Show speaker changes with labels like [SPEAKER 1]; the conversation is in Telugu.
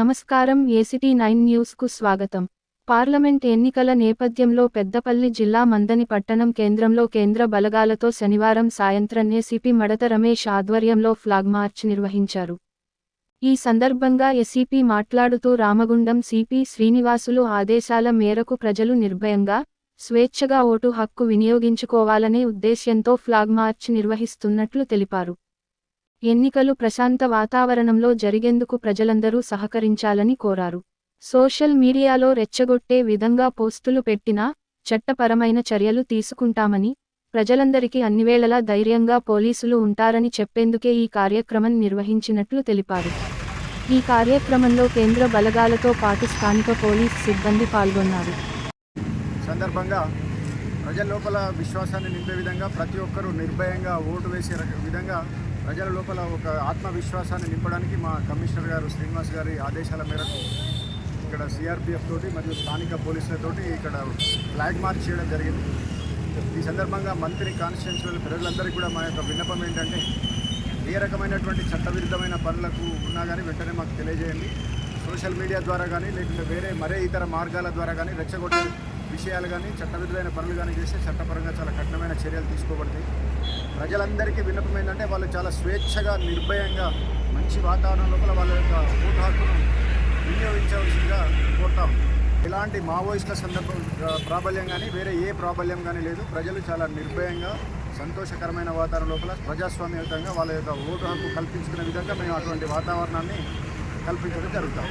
[SPEAKER 1] నమస్కారం ఏసిటీ 9 న్యూస్కు స్వాగతం. పార్లమెంట్ ఎన్నికల నేపథ్యంలో పెద్దపల్లి జిల్లా మందని పట్టణం కేంద్రంలో కేంద్ర బలగాలతో శనివారం సాయంత్రం ఏసీపీ మడత రమేష్ ఆధ్వర్యంలో ఫ్లాగ్ మార్చ్ నిర్వహించారు. ఈ సందర్భంగా ఏసీపీ మాట్లాడుతూ రామగుండం సిపి శ్రీనివాసులు ఆదేశాల మేరకు ప్రజలు నిర్భయంగా, స్వేచ్ఛగా ఓటు హక్కు వినియోగించుకోవాలనే ఉద్దేశ్యంతో ఫ్లాగ్ మార్చ్ నిర్వహిస్తున్నట్లు తెలిపారు. ఎన్నికలు ప్రశాంత వాతావరణంలో జరిగేందుకు ప్రజలందరూ సహకరించాలని కోరారు. సోషల్ మీడియాలో రెచ్చగొట్టే విధంగా పోస్టులు పెట్టినా చట్టపరమైన చర్యలు తీసుకుంటామని, ప్రజలందరికీ అన్నివేళలా ధైర్యంగా పోలీసులు ఉంటారని చెప్పేందుకే ఈ కార్యక్రమం నిర్వహించినట్లు తెలిపారు. ఈ కార్యక్రమంలో కేంద్ర బలగాలతో పాటు స్థానిక పోలీస్ సిబ్బంది పాల్గొన్నారు.
[SPEAKER 2] సందర్భంగా ప్రజల లోపల విశ్వాసాన్ని నింపే విధంగా ప్రతి ఒక్కరూ నిర్భయంగా ఓటు వేసే విధంగా ప్రజల లోపల ఒక ఆత్మవిశ్వాసాన్ని నింపడానికి మా కమిషనర్ గారు శ్రీనివాస్ గారి ఆదేశాల మేరకు ఇక్కడ సిఆర్పిఎఫ్ తోటి మరియు స్థానిక పోలీసులతోటి ఇక్కడ ఫ్లాగ్ మార్చ్ చేయడం జరిగింది. ఈ సందర్భంగా మంత్రి కాన్స్టిట్యున్సీల ప్రజలందరికీ కూడా మా యొక్క విన్నపం ఏంటంటే, ఏ రకమైనటువంటి చట్టవిరుద్ధమైన పనులకు ఉన్నా కానీ వెంటనే మాకు తెలియజేయండి. సోషల్ మీడియా ద్వారా కానీ లేకుంటే మరే ఇతర మార్గాల ద్వారా కానీ రెచ్చగొట్టే విషయాలు కానీ చట్టవిరుద్ధమైన పనులు కానీ చేస్తే చట్టపరంగా చాలా కఠినమైన చర్యలు తీసుకోబడతాయి. ప్రజలందరికీ విన్నపం ఏంటంటే, వాళ్ళు చాలా స్వేచ్ఛగా నిర్భయంగా మంచి వాతావరణం లోపల వాళ్ళ యొక్క ఓటు హక్కును వినియోగించవలసిందిగా కోరుతాం. ఇలాంటి మావోయిస్టుల ప్రాబల్యం కానీ వేరే ఏ ప్రాబల్యం కానీ లేదు. ప్రజలు చాలా నిర్భయంగా సంతోషకరమైన వాతావరణం లోపల ప్రజాస్వామ్యయుతంగా వాళ్ళ యొక్క ఓటు హక్కు కల్పించుకునే విధంగా మేము అటువంటి వాతావరణాన్ని కల్పించడం జరుగుతాం.